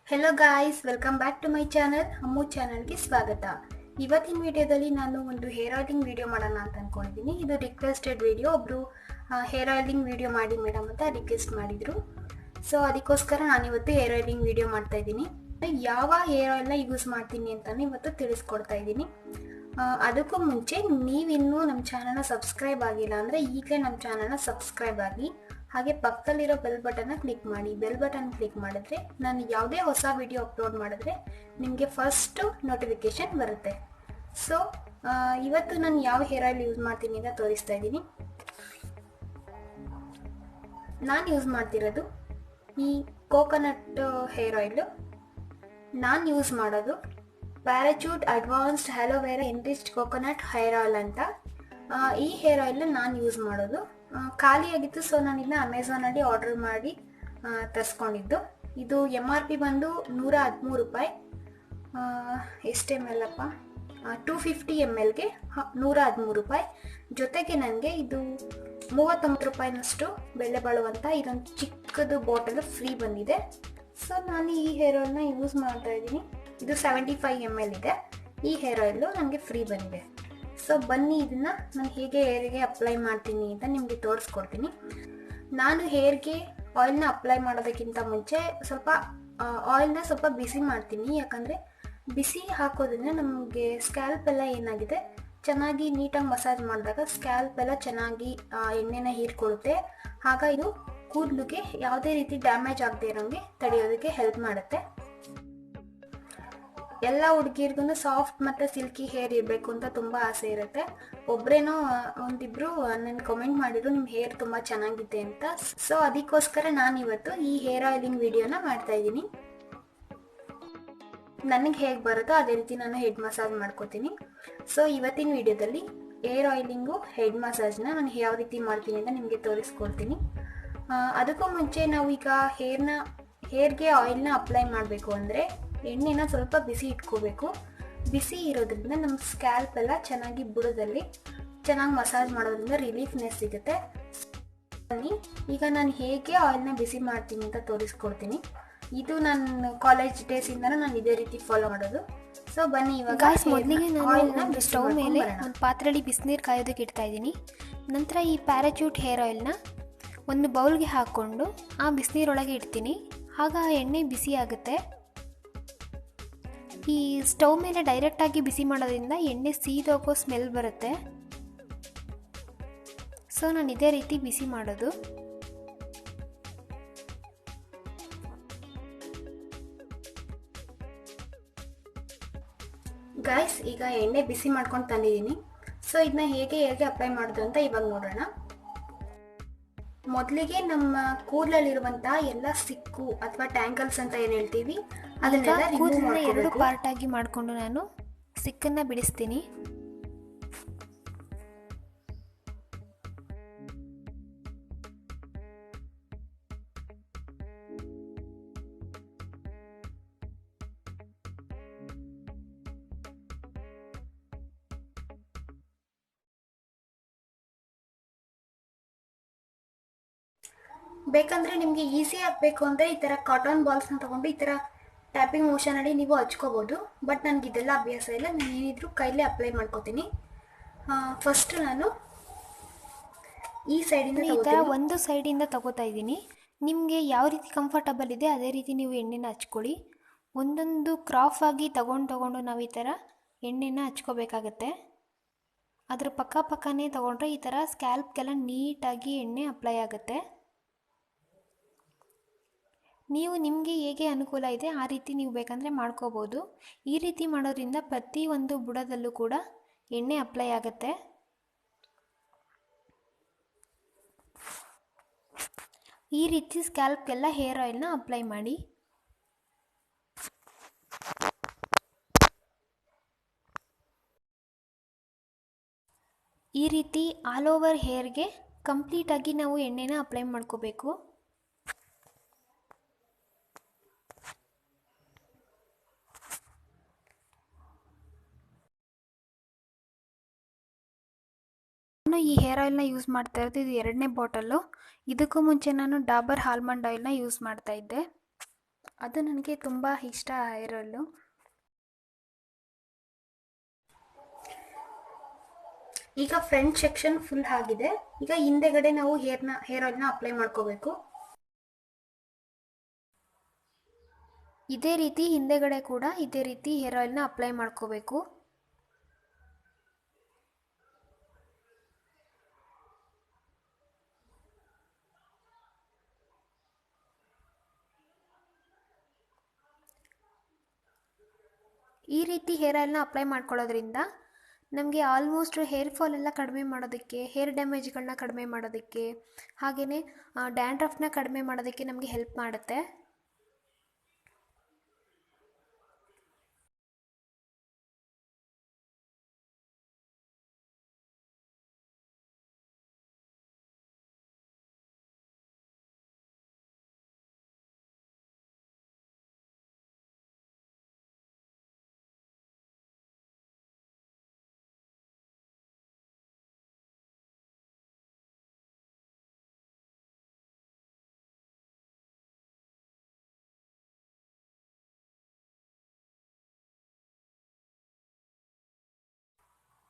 Hello guys, welcome back to my channel. Ammu ಚಾನಲ್ಗೆ ಸ್ವಾಗತ. ಇವತ್ತಿನ ವಿಡಿಯೋದಲ್ಲಿ ನಾನು ಒಂದು ಹೇರ್ ಆಯಿಲಿಂಗ್ ವಿಡಿಯೋ ಮಾಡೋಣ ಅಂತ ಅಂದ್ಕೊಂಡಿದ್ದೀನಿ. ಇದು ರಿಕ್ವೆಸ್ಟೆಡ್ ವಿಡಿಯೋ. ಒಬ್ಬರು ಹೇರ್ ಆಯಿಲಿಂಗ್ ವಿಡಿಯೋ ಮಾಡಿ ಮೇಡಮ್ ಅಂತ ರಿಕ್ವೆಸ್ಟ್ ಮಾಡಿದರು. ಸೊ ಅದಕ್ಕೋಸ್ಕರ ನಾನಿವತ್ತು ಹೇರ್ ಆಯಿಲಿಂಗ್ ವಿಡಿಯೋ ಮಾಡ್ತಾ ಇದ್ದೀನಿ. ಯಾವ ಹೇರ್ ಆಯಿಲ್ನ ಯೂಸ್ ಮಾಡ್ತೀನಿ ಅಂತಲೇ ಇವತ್ತು ತಿಳಿಸ್ಕೊಡ್ತಾ ಇದ್ದೀನಿ. ಅದಕ್ಕೂ ಮುಂಚೆ ನೀವಿನ್ನೂ ನಮ್ಮ ಚಾನಲ್ನ ಸಬ್ಸ್ಕ್ರೈಬ್ ಆಗಿಲ್ಲ ಅಂದರೆ ಈಗಲೇ ನಮ್ಮ ಚಾನಲ್ನ ಸಬ್ಸ್ಕ್ರೈಬ್ ಆಗಿ, ಹಾಗೆ ಪಕ್ಕದಲ್ಲಿರೋ ಬೆಲ್ ಬಟನ್ನ ಕ್ಲಿಕ್ ಮಾಡಿ. ಬೆಲ್ ಬಟನ್ ಕ್ಲಿಕ್ ಮಾಡಿದ್ರೆ ನಾನು ಯಾವುದೇ ಹೊಸ ವಿಡಿಯೋ ಅಪ್ಲೋಡ್ ಮಾಡಿದ್ರೆ ನಿಮಗೆ ಫಸ್ಟು ನೋಟಿಫಿಕೇಶನ್ ಬರುತ್ತೆ. ಸೊ ಇವತ್ತು ನಾನು ಯಾವ ಹೇರ್ ಆಯಿಲ್ ಯೂಸ್ ಮಾಡ್ತೀನಿ ಅಂತ ತೋರಿಸ್ತಾ ಇದ್ದೀನಿ. ನಾನು ಯೂಸ್ ಮಾಡ್ತಿರೋದು ಈ ಕೋಕೋನಟ್ ಹೇರ್ ಆಯಿಲು. ನಾನು ಯೂಸ್ ಮಾಡೋದು parachute advanced aloe vera enriched coconut hair oil ಅಂತ. ಈ ಹೇರ್ ಆಯಿಲ್ನ ನಾನು ಯೂಸ್ ಮಾಡೋದು. ಖಾಲಿಯಾಗಿತ್ತು, ಸೊ ನಾನು ಇದನ್ನ ಅಮೆಝಾನಲ್ಲಿ ಆರ್ಡರ್ ಮಾಡಿ ತರಿಸ್ಕೊಂಡಿದ್ದು. ಇದು MRP ಬಂದು 113 ರೂಪಾಯಿ. ಎಷ್ಟು ML ಅಪ್ಪ, 250 mlಗೆ 113 ರೂಪಾಯಿ. ಜೊತೆಗೆ ನನಗೆ ಇದು 39 ರೂಪಾಯಿನಷ್ಟು ಬೆಲೆ ಬಾಳುವಂಥ ಇದೊಂದು ಚಿಕ್ಕದು ಬಾಟಲ್ ಫ್ರೀ ಬಂದಿದೆ. ಸೊ ನಾನು ಈ ಹೇರ್ ಆಯಿಲ್ನ ಯೂಸ್ ಮಾಡ್ತಾ ಇದ್ದೀನಿ. ಇದು 75 ml ಇದೆ. ಈ ಹೇರ್ ಆಯಿಲು ನನಗೆ ಫ್ರೀ ಬಂದಿದೆ. ಸೊ ಬನ್ನಿ ಇದನ್ನು ನಾನು ಹೇಗೆ ಹೇರ್ಗೆ ಅಪ್ಲೈ ಮಾಡ್ತೀನಿ ಅಂತ ನಿಮಗೆ ತೋರಿಸ್ಕೊಡ್ತೀನಿ. ನಾನು ಹೇರ್ಗೆ ಆಯಿಲ್ನ ಅಪ್ಲೈ ಮಾಡೋದಕ್ಕಿಂತ ಮುಂಚೆ ಆಯಿಲ್ನ ಸ್ವಲ್ಪ ಬಿಸಿ ಮಾಡ್ತೀನಿ. ಯಾಕಂದರೆ ಬಿಸಿ ಹಾಕೋದ್ರಿಂದ ನಮಗೆ ಸ್ಕ್ಯಾಲ್ಪ್ ಎಲ್ಲ ಏನಾಗಿದೆ ಚೆನ್ನಾಗಿ ನೀಟಾಗಿ ಮಸಾಜ್ ಮಾಡಿದಾಗ ಸ್ಕ್ಯಾಲ್ಪ್ ಎಲ್ಲ ಚೆನ್ನಾಗಿ ಎಣ್ಣೆನ ಹೀರ್ಕೊಳ್ಳುತ್ತೆ. ಆಗ ಇದು ಕೂದಲಿಗೆ ಯಾವುದೇ ರೀತಿ ಡ್ಯಾಮೇಜ್ ಆಗದೆ ಇರೋಂಗೆ ತಡೆಯೋದಕ್ಕೆ ಹೆಲ್ಪ್ ಮಾಡುತ್ತೆ. ಎಲ್ಲ ಹುಡುಗಿರ್ಗೂ ಸಾಫ್ಟ್ ಮತ್ತು ಸಿಲ್ಕಿ ಹೇರ್ ಇರಬೇಕು ಅಂತ ತುಂಬ ಆಸೆ ಇರುತ್ತೆ. ಒಬ್ಬರೇನೋ ಒಂದಿಬ್ಬರು ನನ್ನ ಕಮೆಂಟ್ ಮಾಡಿದ್ರು ನಿಮ್ಮ ಹೇರ್ ತುಂಬ ಚೆನ್ನಾಗಿದೆ ಅಂತ. ಸೊ ಅದಕ್ಕೋಸ್ಕರ ನಾನಿವತ್ತು ಈ ಹೇರ್ ಆಯಿಲಿಂಗ್ ವಿಡಿಯೋನ ಮಾಡ್ತಾ ಇದ್ದೀನಿ. ನನಗೆ ಹೇಗೆ ಬರುತ್ತೋ ಅದೇ ರೀತಿ ನಾನು ಹೆಡ್ ಮಸಾಜ್ ಮಾಡ್ಕೋತೀನಿ. ಸೊ ಇವತ್ತಿನ ವಿಡಿಯೋದಲ್ಲಿ ಹೇರ್ ಆಯಿಲಿಂಗು ಹೆಡ್ ಮಸಾಜ್ನ ನಾನು ಯಾವ ರೀತಿ ಮಾಡ್ತೀನಿ ಅಂತ ನಿಮಗೆ ತೋರಿಸ್ಕೊಡ್ತೀನಿ. ಅದಕ್ಕೂ ಮುಂಚೆ ನಾವು ಈಗ ಹೇರ್ಗೆ ಆಯಿಲ್ನ ಅಪ್ಲೈ ಮಾಡಬೇಕು ಅಂದರೆ ಎಣ್ಣೆನ ಸ್ವಲ್ಪ ಬಿಸಿ ಇಟ್ಕೋಬೇಕು. ಬಿಸಿ ಇರೋದ್ರಿಂದ ನಮ್ಮ ಸ್ಕ್ಯಾಲ್ಪ್ ಎಲ್ಲ ಚೆನ್ನಾಗಿ ಬುಡದಲ್ಲಿ ಚೆನ್ನಾಗಿ ಮಸಾಜ್ ಮಾಡೋದ್ರಿಂದ ರಿಲೀಫ್ನೆಸ್ ಸಿಗುತ್ತೆ. ಈಗ ನಾನು ಹೇಗೆ ಆಯಿಲ್ನ ಬಿಸಿ ಮಾಡ್ತೀನಿ ಅಂತ ತೋರಿಸ್ಕೊಡ್ತೀನಿ. ಇದು ನನ್ನ ಕಾಲೇಜ್ ಡೇಸಿಂದನೂ ನಾನು ಇದೇ ರೀತಿ ಫಾಲೋ ಮಾಡೋದು. ಸೊ ಬನ್ನಿ ಇವಾಗ ಮೊದಲಿಗೆ ನಾನು ಸ್ಟವ್ ಮೇಲೆ ಒಂದು ಪಾತ್ರೆಯಲ್ಲಿ ಬಿಸಿನೀರು ಕಾಯೋದಕ್ಕೆ ಇಡ್ತಾ ಇದ್ದೀನಿ. ನಂತರ ಈ ಪ್ಯಾರಾಚೂಟ್ ಹೇರ್ ಆಯಿಲ್ನ ಒಂದು ಬೌಲ್ಗೆ ಹಾಕ್ಕೊಂಡು ಆ ಬಿಸಿನೀರೊಳಗೆ ಇಡ್ತೀನಿ. ಆಗ ಆ ಎಣ್ಣೆ ಬಿಸಿ ಆಗುತ್ತೆ. ಈ ಸ್ಟವ್ ಮೇಲೆ ಡೈರೆಕ್ಟಾಗಿ ಬಿಸಿ ಮಾಡೋದ್ರಿಂದ ಎಣ್ಣೆ ಸೀದೋಗೋ ಸ್ಮೆಲ್ ಬರುತ್ತೆ. ಸೊ ನಾನು ಇದೇ ರೀತಿ ಬಿಸಿ ಮಾಡೋದು. ಗಾಯ್ಸ್, ಈಗ ಎಣ್ಣೆ ಬಿಸಿ ಮಾಡ್ಕೊಂಡು ತಂದಿದ್ದೀನಿ. ಸೊ ಇದನ್ನ ಹೇಗೆ ಅಪ್ಲೈ ಮಾಡೋದು ಅಂತ ಇವಾಗ ನೋಡೋಣ. ಮೊದಲಿಗೆ ನಮ್ಮ ಕೂದಲಲ್ಲಿರುವಂತಹ ಎಲ್ಲ ಸಿಕ್ಕು ಅಥವಾ ಟ್ಯಾಂಗಲ್ಸ್ ಅಂತ ಏನು ಹೇಳ್ತೀವಿ ಅದನ್ನೆಲ್ಲ ಕೂದಲನ್ನ 2 ಪಾರ್ಟ್ ಆಗಿ ಮಾಡಿಕೊಂಡು ನಾನು ಸಿಕ್ಕನ್ನು ಬಿಡಿಸ್ತೀನಿ. ಬೇಕಂದ್ರೆ ನಿಮಗೆ ಈಸಿ ಆಗಬೇಕು ಅಂದರೆ ಈ ಥರ ಕಾಟನ್ ಬಾಲ್ಸ್ನ ತೊಗೊಂಡು ಈ ಥರ ಟ್ಯಾಪಿಂಗ್ ಮೋಷನಲ್ಲಿ ನೀವು ಹಚ್ಕೋಬೋದು. ಬಟ್ ನನಗೆ ಇದೆಲ್ಲ ಅಭ್ಯಾಸ ಇಲ್ಲ. ನಾನು ಏನಿದ್ರು ಕೈಲೇ ಅಪ್ಲೈ ಮಾಡ್ಕೋತೀನಿ. ಫಸ್ಟ್ ನಾನು ಈ ಸೈಡಿಂದ ಈ ಥರ ಒಂದು ಸೈಡಿಂದ ತಗೋತಾ ಇದ್ದೀನಿ. ನಿಮಗೆ ಯಾವ ರೀತಿ ಕಂಫರ್ಟಬಲ್ ಇದೆ ಅದೇ ರೀತಿ ನೀವು ಎಣ್ಣೆನ ಹಚ್ಕೊಳ್ಳಿ. ಒಂದೊಂದು ಕ್ರಾಫ್ ಆಗಿ ತಗೊಂಡು ನಾವು ಈ ಥರ ಎಣ್ಣೆನ ಹಚ್ಕೋಬೇಕಾಗತ್ತೆ. ಅದ್ರ ಪಕ್ಕನೇ ತಗೊಂಡ್ರೆ ಈ ಥರ ಸ್ಕ್ಯಾಲ್ಪ್ಗೆಲ್ಲ ನೀಟಾಗಿ ಎಣ್ಣೆ ಅಪ್ಲೈ ಆಗುತ್ತೆ. ನೀವು ನಿಮಗೆ ಹೇಗೆ ಅನುಕೂಲ ಇದೆ ಆ ರೀತಿ ನೀವು ಬೇಕಂದರೆ ಮಾಡ್ಕೋಬೋದು. ಈ ರೀತಿ ಮಾಡೋದ್ರಿಂದ ಪ್ರತಿಯೊಂದು ಬುಡದಲ್ಲೂ ಕೂಡ ಎಣ್ಣೆ ಅಪ್ಲೈ ಆಗುತ್ತೆ. ಈ ರೀತಿ ಸ್ಕ್ಯಾಲ್ಪ್ಗೆಲ್ಲ ಹೇರ್ ಆಯಿಲ್ನ ಅಪ್ಲೈ ಮಾಡಿ. ಈ ರೀತಿ ಆಲ್ ಓವರ್ ಹೇರ್ಗೆ ಕಂಪ್ಲೀಟಾಗಿ ನಾವು ಎಣ್ಣೆನ ಅಪ್ಲೈ ಮಾಡ್ಕೋಬೇಕು. ನಾನು ಈ ಹೇರ್ ಆಯಿಲ್ನ ಯೂಸ್ ಮಾಡ್ತಾ ಇರೋದು ಇದು 2ನೇ ಬಾಟಲ್ಲು. ಇದಕ್ಕೂ ಮುಂಚೆ ನಾನು ಡಾಬರ್ ಆಲ್ಮಂಡ್ ಆಯಿಲ್ನ ಯೂಸ್ ಮಾಡ್ತಾ ಇದ್ದೆ. ಅದು ನನಗೆ ತುಂಬ ಇಷ್ಟ ಹೇರ್ ಆಯಿಲು. ಈಗ ಫ್ರಂಟ್ ಸೆಕ್ಷನ್ ಫುಲ್ ಆಗಿದೆ. ಈಗ ಹಿಂದೆಗಡೆ ನಾವು ಹೇರ್ ಆಯಿಲ್ನ ಅಪ್ಲೈ ಮಾಡ್ಕೋಬೇಕು. ಇದೇ ರೀತಿ ಹಿಂದೆಗಡೆ ಕೂಡ ಇದೇ ರೀತಿ ಹೇರ್ ಆಯಿಲ್ನ ಅಪ್ಲೈ ಮಾಡ್ಕೋಬೇಕು. ಈ ರೀತಿ ಹೇರ್ ಆಯಿಲ್ನ ಅಪ್ಲೈ ಮಾಡ್ಕೊಳ್ಳೋದ್ರಿಂದ ನಮಗೆ ಆಲ್ಮೋಸ್ಟ್ ಹೇರ್ ಫಾಲ್ ಎಲ್ಲ ಕಡಿಮೆ ಮಾಡೋದಕ್ಕೆ, ಹೇರ್ ಡ್ಯಾಮೇಜ್ಗಳನ್ನ ಕಡಿಮೆ ಮಾಡೋದಕ್ಕೆ, ಹಾಗೆಯೇ ಡ್ಯಾಂಡ್ರಫ್ನ ಕಡಿಮೆ ಮಾಡೋದಕ್ಕೆ ನಮಗೆ ಹೆಲ್ಪ್ ಮಾಡುತ್ತೆ.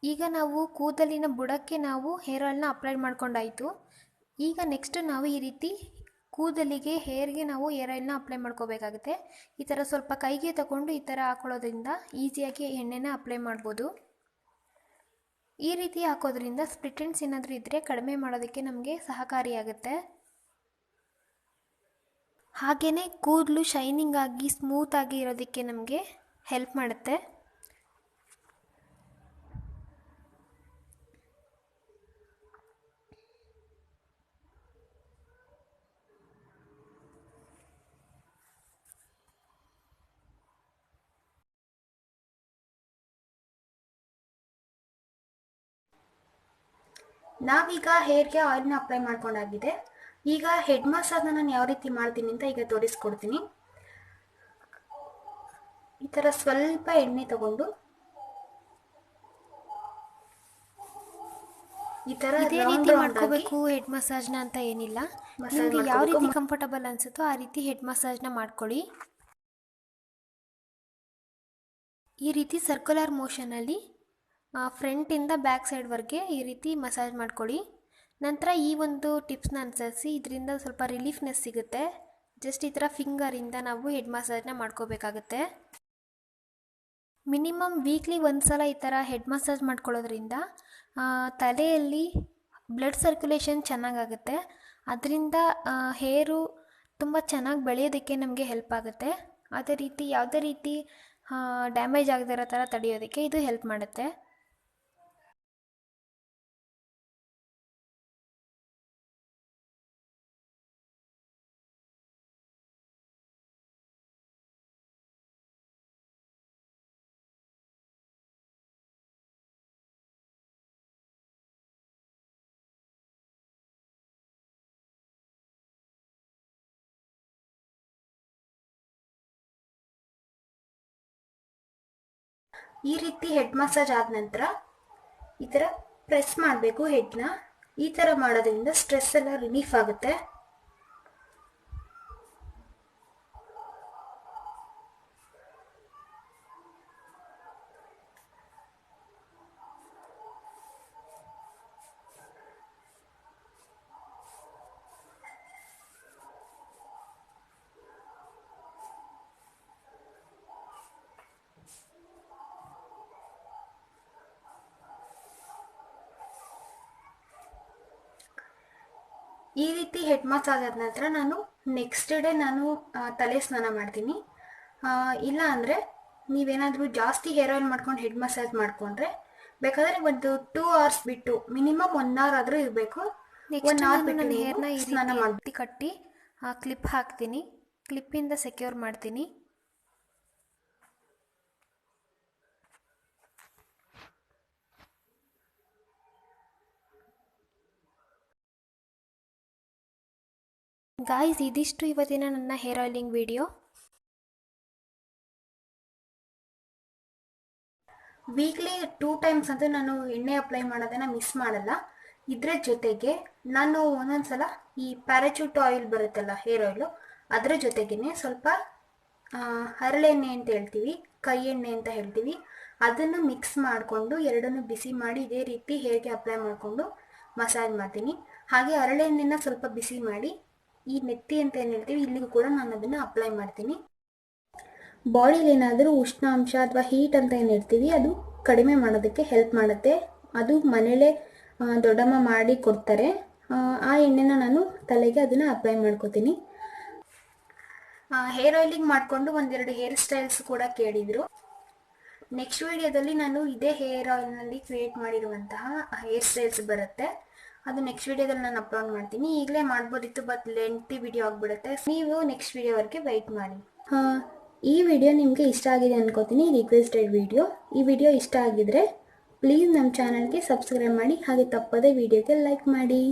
ಈಗ ನಾವು ಕೂದಲಿನ ಬುಡಕ್ಕೆ ನಾವು ಹೇರ್ ಆಯಿಲ್ನ ಅಪ್ಲೈ ಮಾಡ್ಕೊಂಡಾಯಿತು. ಈಗ ನೆಕ್ಸ್ಟ್ ನಾವು ಈ ರೀತಿ ಕೂದಲಿಗೆ ಹೇರ್ಗೆ ನಾವು ಹೇರ್ ಆಯಿಲ್ನ ಅಪ್ಲೈ ಮಾಡ್ಕೋಬೇಕಾಗುತ್ತೆ. ಈ ಥರ ಸ್ವಲ್ಪ ಕೈಗೆ ತಗೊಂಡು ಈ ಥರ ಹಾಕೊಳ್ಳೋದ್ರಿಂದ ಈಸಿಯಾಗಿ ಎಣ್ಣೆನ ಅಪ್ಲೈ ಮಾಡ್ಬೋದು. ಈ ರೀತಿ ಹಾಕೋದ್ರಿಂದ ಸ್ಪ್ಲಿಟ್ ಎಂಡ್ಸ್ ಏನಾದರೂ ಇದ್ದರೆ ಕಡಿಮೆ ಮಾಡೋದಕ್ಕೆ ನಮಗೆ ಸಹಕಾರಿಯಾಗುತ್ತೆ. ಹಾಗೆಯೇ ಕೂದಲು ಶೈನಿಂಗ್ ಆಗಿ ಸ್ಮೂತಾಗಿ ಇರೋದಕ್ಕೆ ನಮಗೆ ಹೆಲ್ಪ್ ಮಾಡುತ್ತೆ. ನಾವೀಗ ಹೇರ್ಗೆ ಆಯಿಲ್ನ ಅಪ್ಲೈ ಮಾಡ್ಕೊಂಡಾಗಿದೆ. ಈಗ ಹೆಡ್ ಮಸಾಜ್ನ ನಾನು ಯಾವ ರೀತಿ ಮಾಡ್ತೀನಿ ಅಂತ ಈಗ ತೋರಿಸ್ಕೊಡ್ತೀನಿ. ಈ ಥರ ಸ್ವಲ್ಪ ಎಣ್ಣೆ ತಗೊಂಡು ಈ ಥರ ಇದೇ ರೀತಿ ಮಾಡ್ಕೋಬೇಕು ಹೆಡ್ ಮಸಾಜ್ನ ಅಂತ ಏನಿಲ್ಲ. ನಿಮಗೆ ಯಾವ ರೀತಿ ಕಂಫರ್ಟಬಲ್ ಅನಿಸುತ್ತೋ ಆ ರೀತಿ ಹೆಡ್ ಮಸಾಜ್ನ ಮಾಡ್ಕೊಳ್ಳಿ. ಈ ರೀತಿ ಸರ್ಕ್ಯುಲರ್ ಮೋಷನಲ್ಲಿ ಫ್ರಂಟಿಂದ ಬ್ಯಾಕ್ ಸೈಡ್ವರೆಗೆ ಈ ರೀತಿ ಮಸಾಜ್ ಮಾಡ್ಕೊಳ್ಳಿ. ನಂತರ ಈ ಒಂದು ಟಿಪ್ಸ್ನ ಅನುಸರಿಸಿ ಇದರಿಂದ ಸ್ವಲ್ಪ ರಿಲೀಫ್ನೆಸ್ ಸಿಗುತ್ತೆ. ಜಸ್ಟ್ ಈ ಥರ ಫಿಂಗರಿಂದ ನಾವು ಹೆಡ್ ಮಸಾಜ್ನ ಮಾಡ್ಕೋಬೇಕಾಗತ್ತೆ. ಮಿನಿಮಮ್ ವೀಕ್ಲಿ ಒಂದು ಸಲ ಈ ಥರ ಹೆಡ್ ಮಸಾಜ್ ಮಾಡ್ಕೊಳ್ಳೋದ್ರಿಂದ ತಲೆಯಲ್ಲಿ ಬ್ಲಡ್ ಸರ್ಕ್ಯುಲೇಷನ್ ಚೆನ್ನಾಗಾಗುತ್ತೆ. ಅದರಿಂದ ಹೇರು ತುಂಬ ಚೆನ್ನಾಗಿ ಬೆಳೆಯೋದಕ್ಕೆ ನಮಗೆ ಹೆಲ್ಪ್ ಆಗುತ್ತೆ. ಅದೇ ರೀತಿ ಯಾವುದೇ ರೀತಿ ಡ್ಯಾಮೇಜ್ ಆಗದಿರೋ ಥರ ತಡೆಯೋದಕ್ಕೆ ಇದು ಹೆಲ್ಪ್ ಮಾಡುತ್ತೆ. ಈ ರೀತಿ ಹೆಡ್ ಮಸಾಜ್ ಆದ ನಂತರ ಈ ಥರ ಪ್ರೆಸ್ ಮಾಡಬೇಕು ಹೆಡ್ನ. ಈ ಥರ ಮಾಡೋದ್ರಿಂದ ಸ್ಟ್ರೆಸ್ ಎಲ್ಲ ರಿಲೀಫ್ ಆಗುತ್ತೆ. ಈ ರೀತಿ ಹೆಡ್ ಮಸಾಜ್ ಆದ ನಂತರ ನಾನು ನೆಕ್ಸ್ಟ್ ಡೇ ನಾನು ತಲೆ ಸ್ನಾನ ಮಾಡ್ತೀನಿ. ಇಲ್ಲ ಅಂದರೆ ನೀವೇನಾದರೂ ಜಾಸ್ತಿ ಹೇರ್ ಆಯಿಲ್ ಮಾಡ್ಕೊಂಡು ಹೆಡ್ ಮಸಾಜ್ ಮಾಡಿಕೊಂಡ್ರೆ ಬೇಕಾದರೆ ಒಂದು 2 hours ಬಿಟ್ಟು ಮಿನಿಮಮ್ 1 hour ಆದರೂ ಇರಬೇಕು. ನೆಕ್ಸ್ಟ್ ನಾನು ಹೇರ್ನ ಈ ರೀತಿ ಕಟ್ಟಿ ಕ್ಲಿಪ್ ಹಾಕ್ತೀನಿ. ಕ್ಲಿಪ್ಪಿಂದ ಸೆಕ್ಯೂರ್ ಮಾಡ್ತೀನಿ. ಗಾಯ್ಸ್, ಇದಿಷ್ಟು ಇವತ್ತಿನ ನನ್ನ hair oiling video. Weekly 2 times ಅಂತೂ ನಾನು ಎಣ್ಣೆ ಅಪ್ಲೈ ಮಾಡೋದನ್ನು ಮಿಸ್ ಮಾಡಲ್ಲ. ಇದರ ಜೊತೆಗೆ ನಾನು ಒಂದೊಂದು ಸಲ ಈ ಪ್ಯಾರಾಚೂಟ್ ಆಯಿಲ್ ಬರುತ್ತಲ್ಲ ಹೇರ್ ಆಯಿಲು, ಅದರ ಜೊತೆಗೇ ಸ್ವಲ್ಪ ಹರಳೆಣ್ಣೆ ಅಂತ ಹೇಳ್ತೀವಿ, ಕೈ ಎಣ್ಣೆ ಅಂತ ಹೇಳ್ತೀವಿ, ಅದನ್ನು ಮಿಕ್ಸ್ ಮಾಡಿಕೊಂಡು ಎರಡನ್ನು ಬಿಸಿ ಮಾಡಿ ಇದೇ ರೀತಿ ಹೇರ್ಗೆ ಅಪ್ಲೈ ಮಾಡಿಕೊಂಡು ಮಸಾಜ್ ಮಾಡ್ತೀನಿ. ಹಾಗೆ ಹರಳೆಣ್ಣೆನ ಸ್ವಲ್ಪ ಬಿಸಿ ಮಾಡಿ ಈ ನೆತ್ತಿ ಅಂತ ಏನು ಹೇಳ್ತೀವಿ ಇಲ್ಲಿಗೂ ಕೂಡ ನಾನು ಅದನ್ನು ಅಪ್ಲೈ ಮಾಡ್ತೀನಿ. ಬಾಡಿಲಿ ಏನಾದರೂ ಉಷ್ಣಾಂಶ ಅಥವಾ ಹೀಟ್ ಅಂತ ಏನು ಹೇಳ್ತೀವಿ ಅದು ಕಡಿಮೆ ಮಾಡೋದಕ್ಕೆ ಹೆಲ್ಪ್ ಮಾಡುತ್ತೆ. ಅದು ಮನೇಲೇ ದೊಡ್ಡಮ್ಮ ಮಾಡಿ ಕೊಡ್ತಾರೆ. ಆ ಎಣ್ಣೆನ ನಾನು ತಲೆಗೆ ಅದನ್ನು ಅಪ್ಲೈ ಮಾಡ್ಕೋತೀನಿ. ಹೇರ್ ಆಯಿಲಿಂಗ್ ಮಾಡಿಕೊಂಡು ಒಂದೆರಡು ಹೇರ್ ಸ್ಟೈಲ್ಸ್ ಕೂಡ ಕೇಳಿದರು. ನೆಕ್ಸ್ಟ್ ವಿಡಿಯೋದಲ್ಲಿ ನಾನು ಇದೇ ಹೇರ್ ಆಯಿಲ್ನಲ್ಲಿ ಕ್ರಿಯೇಟ್ ಮಾಡಿರುವಂತಹ ಹೇರ್ ಸ್ಟೈಲ್ಸ್ ಬರುತ್ತೆ, ಅದು ನೆಕ್ಸ್ಟ್ ವಿಡಿಯೋದಲ್ಲಿ ನಾನು ಅಪ್ಲೋಡ್ ಮಾಡ್ತೀನಿ. ಈಗಲೇ ಮಾಡ್ಬೋದಿತ್ತು, ಬಟ್ ಲೆಂತಿ ವಿಡಿಯೋ ಆಗಿಬಿಡುತ್ತೆ. ನೀವು ನೆಕ್ಸ್ಟ್ ವಿಡಿಯೋವರೆಗೆ ವೆಯ್ಟ್ ಮಾಡಿ. ಈ ವಿಡಿಯೋ ನಿಮಗೆ ಇಷ್ಟ ಆಗಿದೆ ಅನ್ಕೋತೀನಿ, ರಿಕ್ವೆಸ್ಟೆಡ್ ವಿಡಿಯೋ. ಈ ವಿಡಿಯೋ ಇಷ್ಟ ಆಗಿದ್ರೆ ಪ್ಲೀಸ್ ನಮ್ಮ ಚಾನಲ್ಗೆ ಸಬ್ಸ್ಕ್ರೈಬ್ ಮಾಡಿ, ಹಾಗೆ ತಪ್ಪದೇ ವಿಡಿಯೋಗೆ ಲೈಕ್ ಮಾಡಿ.